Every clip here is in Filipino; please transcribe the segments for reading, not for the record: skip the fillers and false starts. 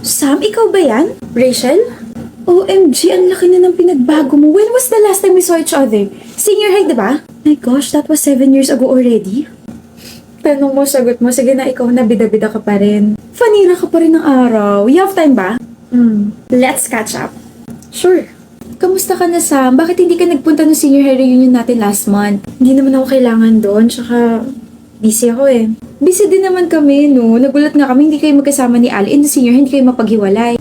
Sam, ikaw ba yan? Rachel? OMG, ang laki na ng pinagbago mo. When was the last time we saw each other? Senior high, diba? My gosh, that was 7 years ago already. Tanong mo, sagot mo. Sige na, ikaw na, bida-bida ka pa rin. Fanira ka pa rin ng araw. You have time ba? Let's catch up. Sure. Kamusta ka na, Sam? Bakit hindi ka nagpunta ng senior high reunion natin last month? Hindi naman ako kailangan doon, tsaka busy ako eh. Busy din naman kami, no? Nagulat nga kami, hindi kayo magkasama ni Ali. In the senior high, hindi kayo mapaghiwalay.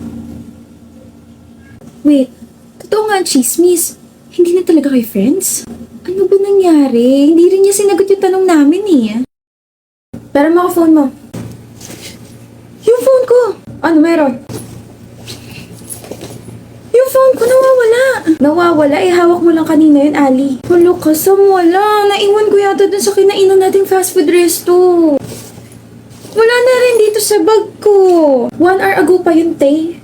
Wait, totoo nga ang chismis. Hindi na talaga kayo friends? Ano ba nangyari? Hindi rin niya sinagot yung tanong namin eh. Pero mo phone mo. Yung phone ko! Ano meron? Yung phone ko nawawala. Nawawala? Eh, hawak mo lang kanina yun, Ali. Wala ka, Sam, wala. Naiwan ko yata dun sa kinainan nating fast food resto. Wala na rin dito sa bag ko. 1 hour ago pa yun, Tay.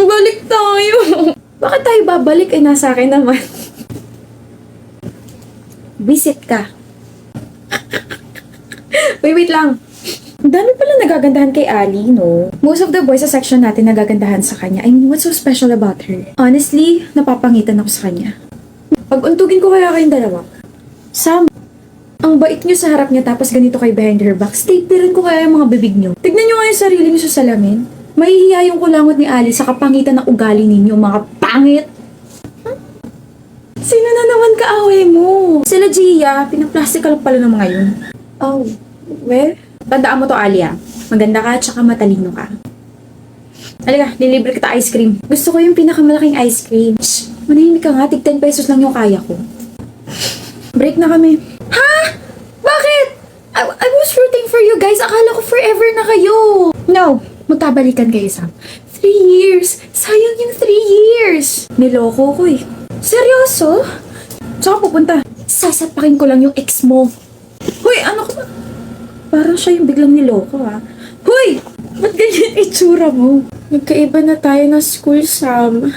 Balik tayo. Bakit tayo babalik? Eh, nasa akin naman. Visit ka. Wait lang. Ang dami pala nagagandahan kay Ali, no? Most of the boys sa section natin nagagandahan sa kanya. I mean, what's so special about her? Honestly, napapangitan ako sa kanya. Pag-untugin ko kaya kayong dalawa. Sam, ang bait niyo sa harap niya tapos ganito kay behind her back. Staplerin ko kaya yung mga bibig niyo. Tignan niyo nga yung sarili niyo sa salamin. Mahihiya yung kulangot ni Ali sa kapangitan ng ugali ninyo, mga pangit. Sino na naman kaaway mo? Sila Gia, pinaplastikal pala ng mga yun. Oh, well, tandaan mo to, Ali, ah. Maganda ka, tsaka matalino ka. Halika, lilibre kita ice cream. Gusto ko yung pinakamalaking ice cream. Shh, manahimik ka nga, tig 10 pesos lang yung kaya ko. Break na kami. Ha? Bakit? I was rooting for you guys. Akala ko forever na kayo. No, magkabalikan kayo, Sam. 3 years. Sayang yung 3 years. Niloko ko eh. Seryoso? Saan ka pupunta? Sasapakin ko lang yung ex mo. Hoy, ano ka ba? Parang siya yung biglang niloko, ha? Hoy! Ba't ganyan itsura mo? Magkaiba na tayo ng school, Sam.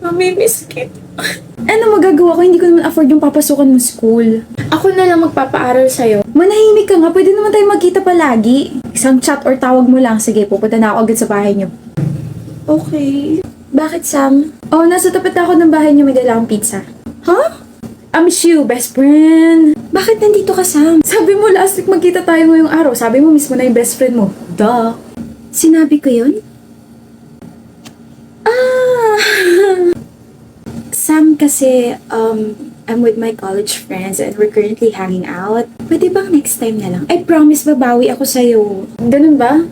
Mamimiss kita. Ano magagawa ko? Hindi ko naman afford yung papasukan ng school. Ako na lang magpapaaral sa'yo. Manahimik ka nga. Pwede naman tayo magkita palagi. Isang chat or tawag mo lang. Sige, pupunta na ako agad sa bahay niyo. Okay. Bakit, Sam? Oh, nasa tapat ako ng bahay niyo. May dala akong pizza. Huh? I miss you, best friend. Bakit nandito ka, Sam? Sabi mo last week magkita tayo ngayong araw. Sabi mo mismo na yung best friend mo. Duh. Sinabi ko yun? Ah! Sam, kasi, I'm with my college friends and we're currently hanging out. Pwede bang next time na lang? I promise babawi ako sa'yo. Ganun ba?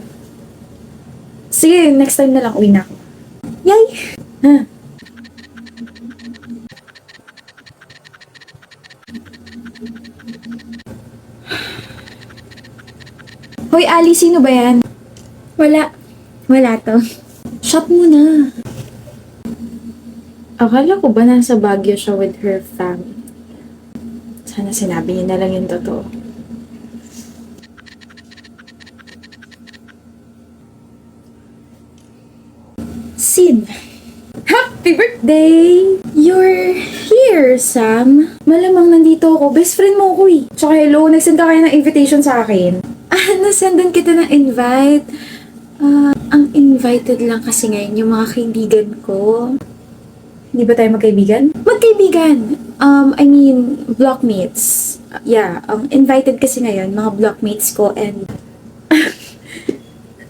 Sige, next time na lang uwi na ako. Yay! Huh? Hoy, Ali, sino ba yan? Wala. Wala to. Shut mo na. Akala ko ba nasa Baguio siya with her family? Sana sinabi niya na lang yung totoo. Sid! Happy birthday! You're here, Sam. Malamang nandito ako. Best friend mo ako eh. Tsaka hello, nagsend ka kaya ng invitation sa akin. Nasendan kita ng invite. Ang invited lang kasi ngayon yung mga kaibigan ko. Hindi ba tayo magkaibigan? Magkaibigan! I mean, blockmates. Yeah, invited kasi ngayon, mga blockmates ko and...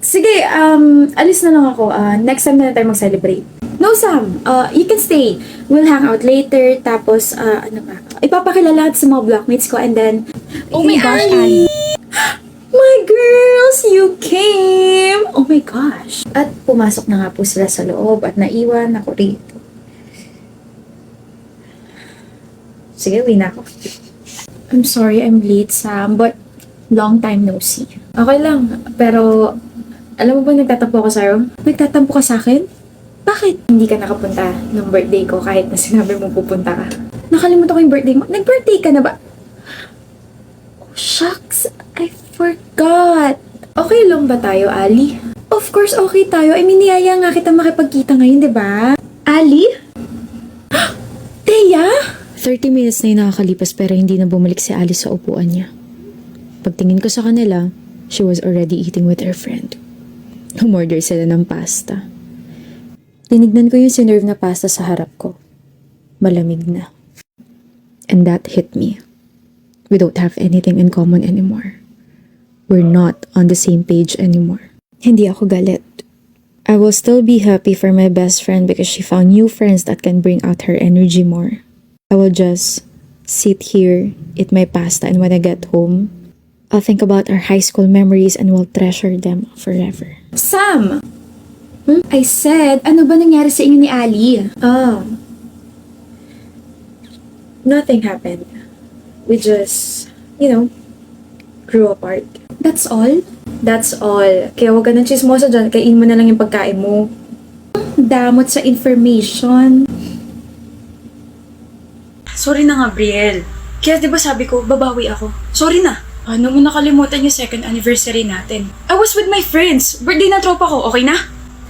Sige, alis na lang ako. Next time na tayo mag-celebrate. No, Sam. You can stay. We'll hang out later. Tapos, ano ba? Ipapakilala sa mga blockmates ko and then... Oh my gosh, Annie! My girls, you came! Oh my gosh. At pumasok na nga po sila sa loob at naiwan ako rito. Sige, uwi na ako. I'm sorry I'm late, Sam, but long time no see. Okay lang, pero alam mo ba nagtatampo ako sa'yo? Nagtatampo ka sa akin? Bakit? Hindi ka nakapunta ng birthday ko kahit na sinabi mo pupunta ka. Nakalimutan ko yung birthday mo. Nag-birthday ka na ba? Oh, shucks. I forgot. Okay lang ba tayo, Ali? Of course, okay tayo. I mean, niyaya nga kita makipagkita ngayon, di ba? Ali? Teya? 30 minutes na yung nakakalipas pero hindi na bumalik si Alice sa upuan niya. Pagtingin ko sa kanila, she was already eating with her friend. Umorder sila ng pasta. Tinignan ko yung sinerve na pasta sa harap ko. Malamig na. And that hit me. We don't have anything in common anymore. We're not on the same page anymore. Hindi ako galit. I will still be happy for my best friend because she found new friends that can bring out her energy more. I will just sit here, eat my pasta, and when I get home, I'll think about our high school memories and will treasure them forever. Sam! I said, ano ba nangyari sa inyo ni Ali? Nothing happened. We just, grew apart. That's all? That's all. Kaya huwag ka ng chismosa dyan, kain mo na lang yung pagkain mo. Damot sa information. Sorry na nga, Brielle. Kaya 'di ba sabi ko, babawi ako. Sorry na. Paano mo nakalimutan yung second anniversary natin? I was with my friends. Birthday ng tropa ko, okay na?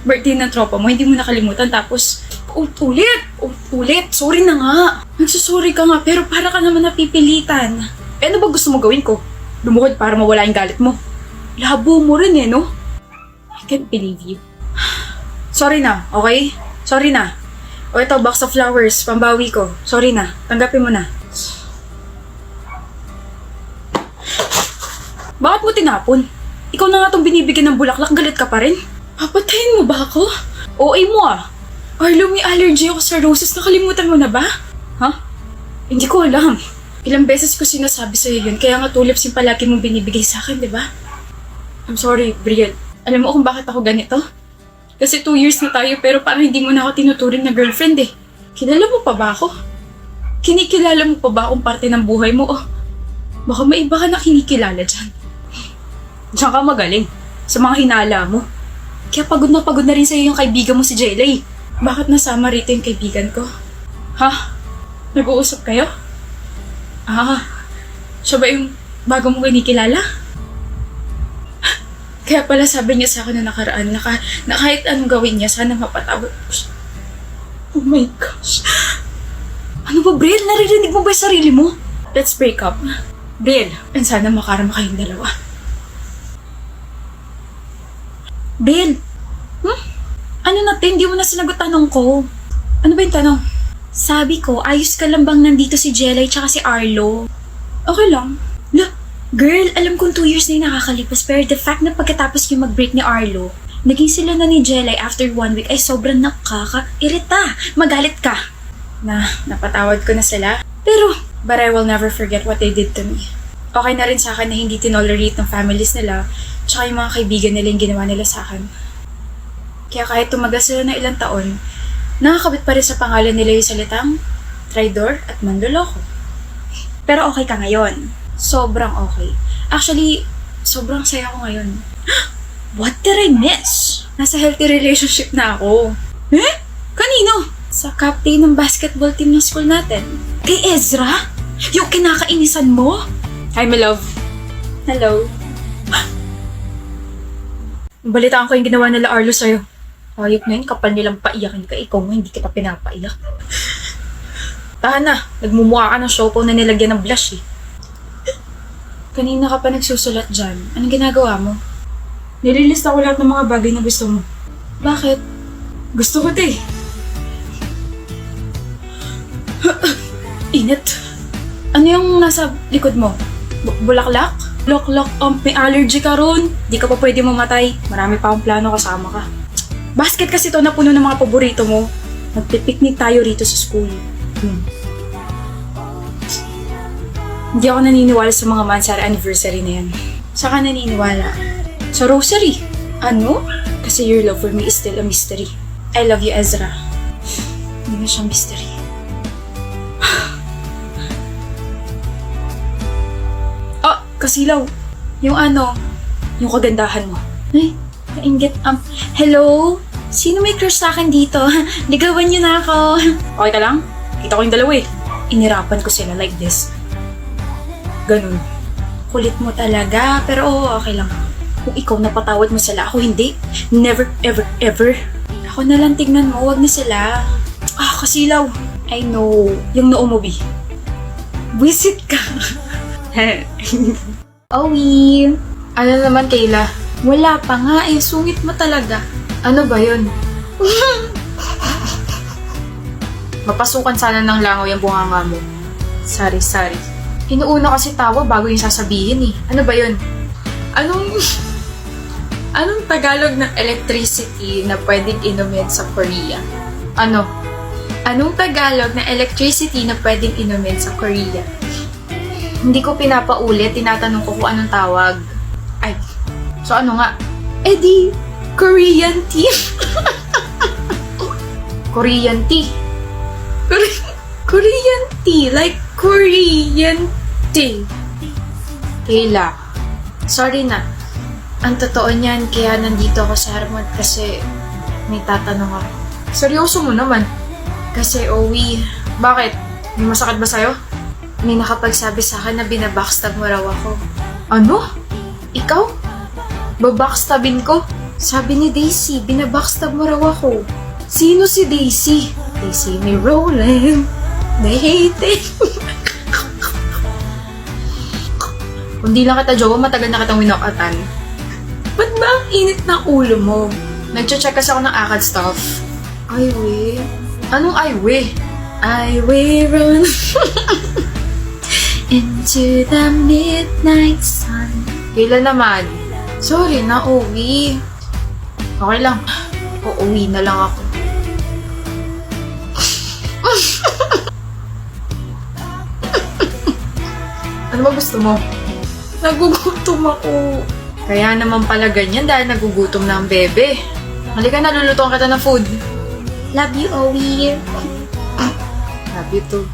Birthday ng tropa mo, hindi mo nakalimutan. Tapos, ulit. Sorry na nga. Nagsusorry ka nga, pero para ka naman napipilitan. Eh ano ba gusto mo gawin ko? Lumuhod para mawala yung galit mo. Labo mo rin no? I can't believe you. Sorry na, okay? Sorry na. O ito, box of flowers, pambawi ko. Sorry na, tanggapin mo na. Bakit mo tinapon? Ikaw na nga itong binibigyan ng bulaklak, galit ka pa rin? Papatayin mo ba ako? OA mo Arlo, may allergy ako sa roses, nakalimutan mo na ba? Ha? Hindi ko alam. Ilang beses ko sinasabi sa'yo yun, kaya nga tulips yung palagi mong binibigay sa akin, di ba? I'm sorry, Brielle. Alam mo kung bakit ako ganito? Kasi 2 years na tayo pero parang hindi mo na ako tinuturing na girlfriend eh. Kilala mo pa ba ako? Kinikilala mo pa ba akong parte ng buhay mo? Baka may iba ka na kinikilala dyan. Diyan ka magaling sa mga hinala mo. Kaya pagod na rin sa'yo yung kaibigan mo si Jelay. Bakit nasama rito yung kaibigan ko? Ha? Nag-uusap kayo? Siya ba yung bago mo kinikilala? Kaya pala sabi niya sa akin na nakaraan na kahit anong gawin niya, sana mapatawad ko siya. Oh my gosh. Ano ba, Brielle? Naririnig mo ba yung sarili mo? Let's break up. Brielle, and sana makarama kayong dalawa. Brielle! Ano natin? Hindi mo na sinagot tanong ko. Ano ba yung tanong? Sabi ko, ayos ka lang bang nandito si Jelay tsaka si Arlo? Okay lang. Look, girl, alam kong 2 years na yung nakakalipas pero the fact na pagkatapos yung mag-break ni Arlo, naging sila na ni Jelay after 1 week ay sobrang nakaka-irita. Magalit ka. Napatawad ko na sila. Pero, but I will never forget what they did to me. Okay na rin sa akin na hindi tinolerate ng families nila tsaka yung mga kaibigan nila yung ginawa nila sa akin. Kaya kahit tumagal sila na ilang taon, nakakabit pa rin sa pangalan nila yung salitang traidor at manloloko. Pero okay ka ngayon. Sobrang okay. Actually, sobrang saya ko ngayon. What did I miss? Nasa healthy relationship na ako. Eh? Kanino? Sa captain ng basketball team ng school natin. Kay Ezra? Yung kinakainisan mo? Hi, my love. Hello. Balitaan ko yung ginawa nila Arlo sa'yo. Hayop na yun, kapal nilang paiyakin ka. Ikaw nga, hindi kita pinapaiyak. Tahan na, nagmumukha ka ng siopaw na nilagyan ng blush eh. Kanina ka pa nagsusulat dyan. Anong ginagawa mo? Nililista ko lahat ng mga bagay na gusto mo. Bakit? Gusto ko ito eh. Init. Ano yung nasa likod mo? Bulaklak? Loklok, may allergy ka ron. Di ka pa pwede mamatay. Marami pa akong plano kasama ka. Basket kasi to na puno ng mga paborito mo. Magpipiknik tayo rito sa school. Hindi ako naniniwala sa mga Mansara anniversary na yan. Saka naniniwala sa rosary. Ano? Kasi your love for me is still a mystery. I love you, Ezra. Hindi na siyang mystery. Kasilaw. Yung yung kagandahan mo. Ay, kainggit. Hello? Sino may crush sa akin dito? Ligawan niyo na ako. Okay ka lang? Kita ko yung dalawa eh. Inirapan ko sila like this. Ganun. Kulit mo talaga, pero okay lang. Kung ikaw napatawad mo sila, ako hindi. Never, ever, ever. Ako na lang tignan mo, wag na sila. Kasilaw. I know. Yung noo mo, B. Visit ka. Owie! Ano naman, Kayla? Wala pa nga eh, sungit mo talaga. Ano ba yun? Mapasukan sana ng langaw yung bunganga mo. Sorry. Inuuna kasi tawa bago yung sasabihin eh. Ano ba yun? Anong Tagalog ng electricity na pwedeng inumin sa Korea? Ano? Anong Tagalog na electricity na pwedeng inumin sa Korea? Hindi ko pinapaulit, tinatanong ko kung anong tawag. Ay, so ano nga? Eh di, Korean tea. Korean tea. Korean tea. Like Korean tea. Kayla, sorry na. Ang totoo niyan, kaya nandito ako sa Harmon kasi may tatanong ako. Seryoso mo naman. Kasi, Owie, bakit? May masakit ba sa'yo? May nakapagsabi sa akin na binabackstab mo raw ako. Ano? Ikaw? Babackstabin ko? Sabi ni Daisy, binabackstab mo raw ako. Sino si Daisy? Daisy ni Roland. They hate it. Kung di lang kita jowa, matagal na kitang winokatan. Ba't ba ang init ng ulo mo? Nag-check kasi ako ng akad stuff. Ay, we. Anong ay, we? I will run into the midnight sun. Kailan naman? Sorry na, Owie. Okay lang. Uuwi na lang ako. Ano ba gusto mo? Nagugutom ako. Kaya naman pala ganyan dahil nagugutom na ang bebe. Halika na, lulutuan kita ng food. Love you, Owie. Love you too.